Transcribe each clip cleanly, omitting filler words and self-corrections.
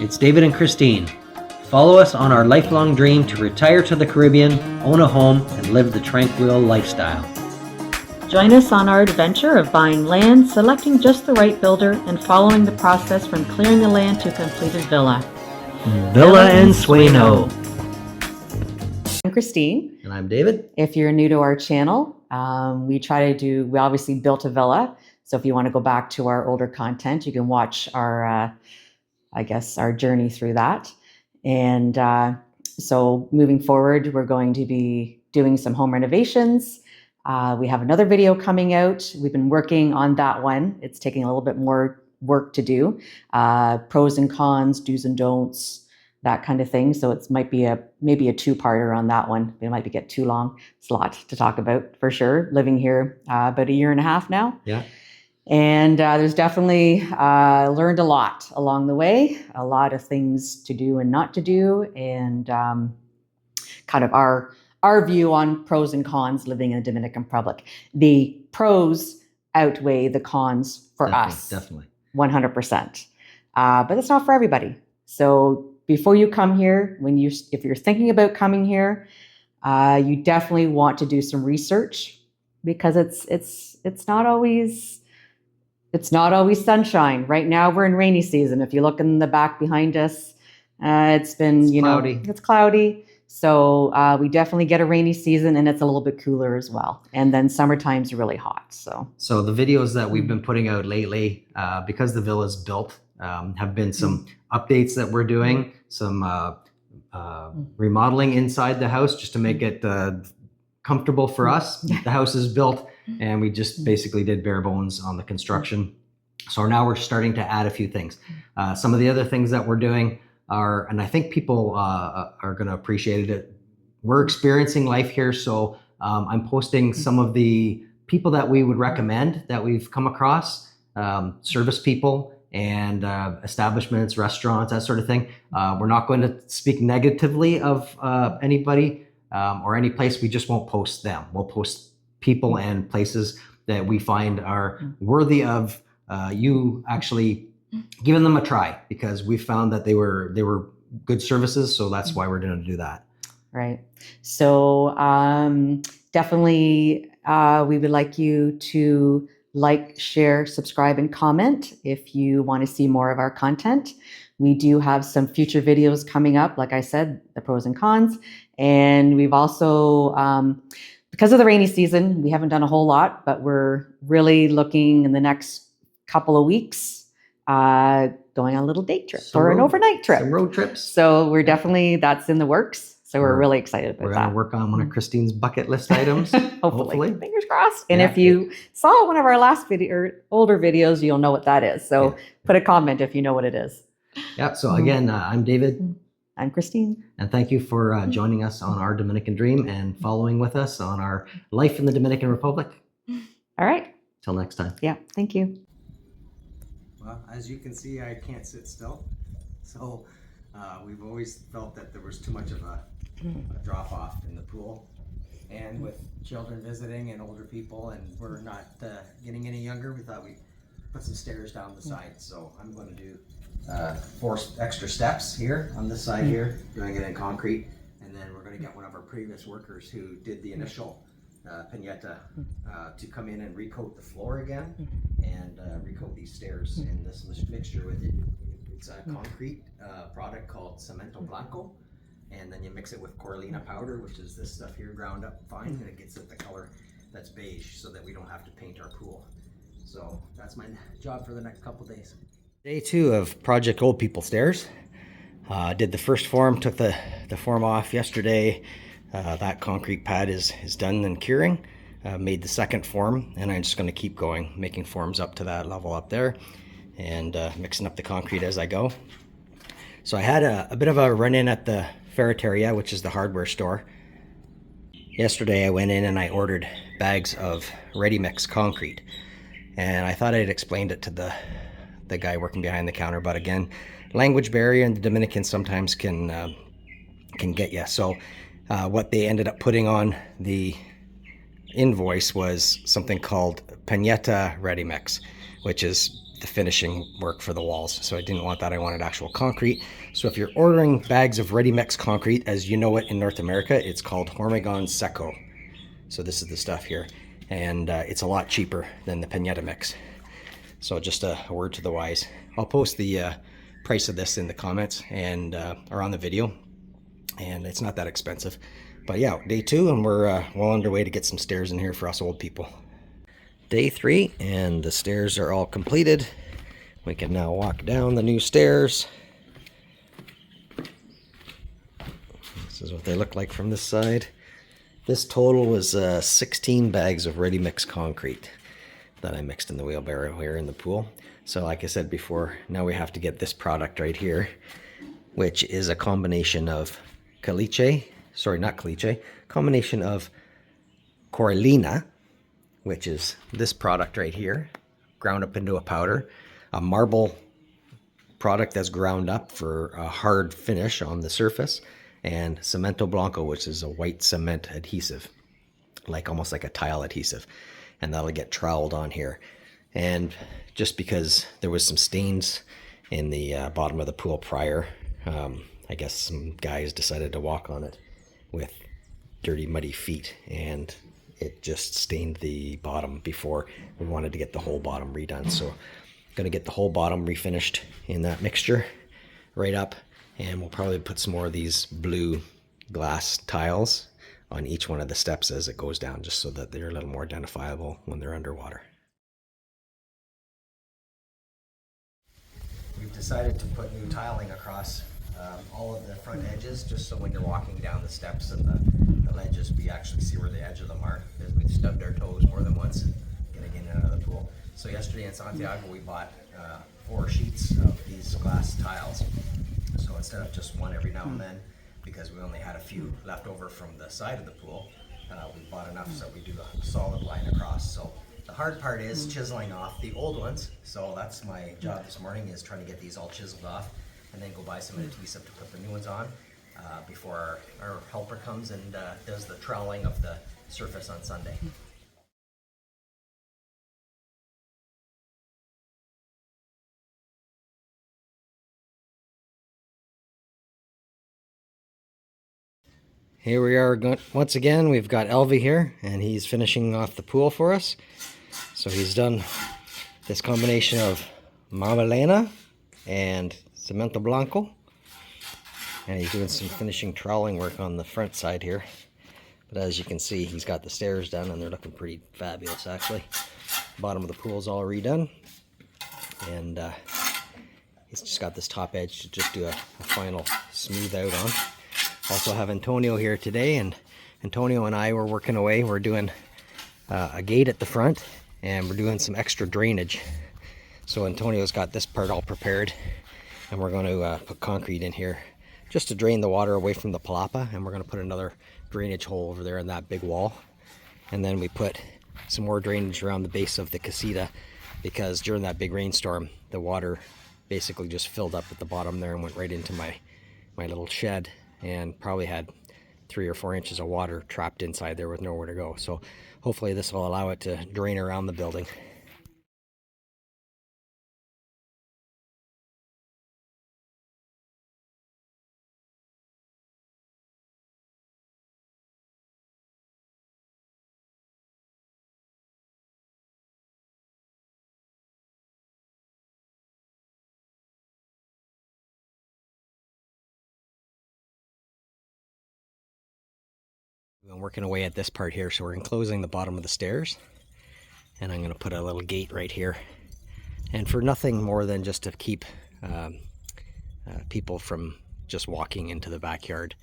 It's David and Christine. Follow us on our lifelong dream to retire to the Caribbean, own a home, and live the tranquil lifestyle. Join us on our adventure of buying land, selecting just the right builder, and following the process from clearing the land to completed villa. Villa en Sueno. I'm Christine. And I'm David. If you're new to our channel, we obviously built a villa. So if you want to go back to our older content, you can watch our journey through that. And so moving forward, we're going to be doing some home renovations. We have another video coming out. We've been working on that one. It's taking a little bit more work to do. Pros and cons, do's and don'ts, that kind of thing. So it might be maybe a two-parter on that one. It might get too long. It's a lot to talk about for sure. Living here about a year and a half now. Yeah. And there's definitely learned a lot along the way, a lot of things to do and not to do, and kind of our view on pros and cons living in the Dominican Republic. The pros outweigh the cons for us. Definitely. 100%. But it's not for everybody. So before you come here, if you're thinking about coming here, you definitely want to do some research, because it's not always sunshine. Right now we're in rainy season. If you look in the back behind us, it's cloudy. It's cloudy. So we definitely get a rainy season, and it's a little bit cooler as well. And then summertime's really hot. So the videos that we've been putting out lately, because the villa's built, have been some updates that we're doing, some remodeling inside the house just to make it comfortable for us. The house is built, and we just basically did bare bones on the construction. So now we're starting to add a few things. Some of the other things that we're doing are, and I think people are going to appreciate it. We're experiencing life here, so I'm posting some of the people that we would recommend that we've come across, service people and establishments, restaurants, that sort of thing. We're not going to speak negatively of anybody or any place. We just won't post them. We'll post people and places that we find are worthy of you actually giving them a try, because we found that they were good services. So that's why we're going to do that. Right. So definitely we would like you to like, share, subscribe, and comment if you want to see more of our content. We do have some future videos coming up, like I said, the pros and cons. And we've also, because of the rainy season, we haven't done a whole lot, but we're really looking in the next couple of weeks, going on a little day trip or an overnight trip. Some road trips. So we're definitely, that's in the works. So we're really excited about that. We're going to work on one of Christine's bucket list items. Hopefully. Fingers crossed. And if you saw one of our last video or older videos, you'll know what that is. So put a comment if you know what it is. Yeah. So again, I'm David. I'm Christine. And thank you for joining us on our Dominican Dream and following with us on our life in the Dominican Republic. All right. Till next time. Yeah. Thank you. Well, as you can see, I can't sit still. So we've always felt that there was too much of a drop off in the pool. And with children visiting and older people, and we're not getting any younger, we thought we'd put some stairs down the side. So I'm going to do 4 extra steps here on this side here, doing it in concrete. And then we're going to get one of our previous workers who did the initial pinata to come in and recoat the floor again and recoat these stairs in this mixture with it. It's a concrete product called Cemento Blanco, and then you mix it with Coralina powder, which is this stuff here ground up fine, and it gets it the color that's beige so that we don't have to paint our pool. So that's my job for the next couple days. Day 2 of Project Old People Stairs. Did the first form, took the form off yesterday. That concrete pad is done and curing. Made the second form, and I'm just going to keep going, making forms up to that level up there, and mixing up the concrete as I go. So I had a bit of a run-in at the Ferreteria, which is the hardware store. Yesterday I went in and I ordered bags of ready-mix concrete, and I thought I'd explained it to the guy working behind the counter, but again, language barrier in the Dominican sometimes can get you. So what they ended up putting on the invoice was something called Pinata Ready Mix, which is the finishing work for the walls. So I didn't want that. I wanted actual concrete. So if you're ordering bags of ready-mix concrete, as you know it in North America, it's called Hormigón Seco. So this is the stuff here, and it's a lot cheaper than the Pineta mix. So just a word to the wise. I'll post the price of this in the comments and or on the video, and it's not that expensive. But yeah, day 2, and we're well underway to get some stairs in here for us old people. Day 3, and the stairs are all completed. We can now walk down the new stairs. This is what they look like from this side. This total was 16 bags of ready-mix concrete that I mixed in the wheelbarrow here in the pool. So like I said before, now we have to get this product right here, which is a combination of combination of Coralina, which is this product right here, ground up into a powder, a marble product that's ground up for a hard finish on the surface, and Cemento Blanco, which is a white cement adhesive, like almost like a tile adhesive, and that'll get troweled on here. And just because there was some stains in the bottom of the pool prior, I guess some guys decided to walk on it with dirty, muddy feet, and it just stained the bottom before we wanted to get the whole bottom redone. So gonna get the whole bottom refinished in that mixture right up, and we'll probably put some more of these blue glass tiles on each one of the steps as it goes down, just so that they're a little more identifiable when they're underwater. We've decided to put new tiling across all of the front edges, just so when you're walking down the steps and the ledges, we actually see where the edge of them are, because we've stubbed our toes more than once getting in and out of the pool. So yesterday in Santiago, we bought 4 sheets of these glass tiles. So instead of just one every now and then, because we only had a few left over from the side of the pool, we bought enough so we do a solid line across. So the hard part is chiseling off the old ones. So that's my job this morning, is trying to get these all chiseled off, and then go buy some adhesive to put the new ones on before our helper comes and does the troweling of the surface on Sunday. Here we are once again. We've got Elvie here, and he's finishing off the pool for us. So he's done this combination of Marmalena and Cemento Blanco, and he's doing some finishing troweling work on the front side here. But as you can see, he's got the stairs done, and they're looking pretty fabulous actually. Bottom of the pool is all redone, and he's just got this top edge to just do a final smooth out on. Also have Antonio here today, and Antonio and I were working away. We're doing a gate at the front, and we're doing some extra drainage. So Antonio's got this part all prepared, and we're going to put concrete in here just to drain the water away from the palapa, and we're going to put another drainage hole over there in that big wall. And then we put some more drainage around the base of the casita, because during that big rainstorm, the water basically just filled up at the bottom there and went right into my little shed, and probably had 3 or 4 inches of water trapped inside there with nowhere to go. So hopefully this will allow it to drain around the building. We've been working away at this part here, so we're enclosing the bottom of the stairs, and I'm going to put a little gate right here, and for nothing more than just to keep people from just walking into the backyard,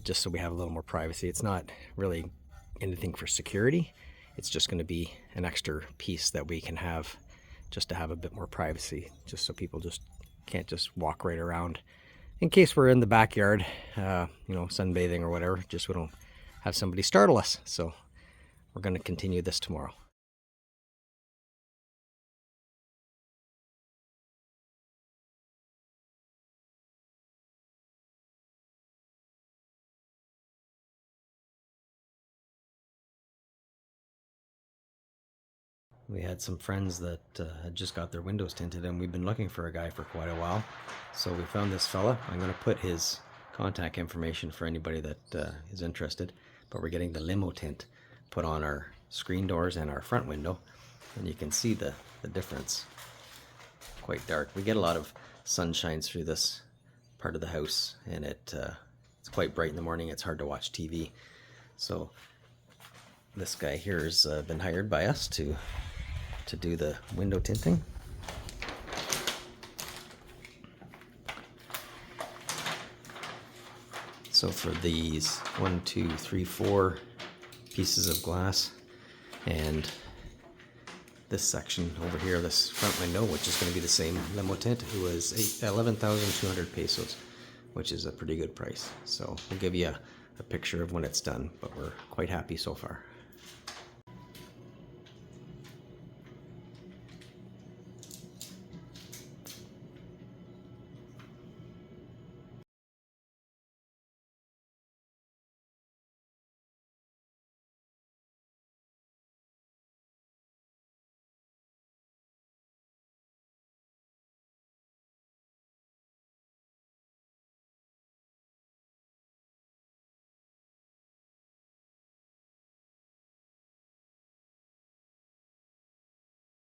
just so we have a little more privacy. It's not really anything for security, it's just going to be an extra piece that we can have just to have a bit more privacy, just so people just can't just walk right around in case we're in the backyard, sunbathing or whatever, just we don't have somebody startle us. So we're going to continue this tomorrow. We had some friends that had just got their windows tinted, and we've been looking for a guy for quite a while. So we found this fella. I'm going to put his contact information for anybody that is interested. But we're getting the limo tint put on our screen doors and our front window, and you can see the difference. Quite dark. We get a lot of sunshine through this part of the house, and it's quite bright in the morning. It's hard to watch TV. So this guy here has been hired by us to do the window tinting. So for these 1, 2, 3, 4 pieces of glass, and this section over here, this front window, which is going to be the same limo tint, it was 11,200 pesos, which is a pretty good price. So we'll give you a picture of when it's done, but we're quite happy so far.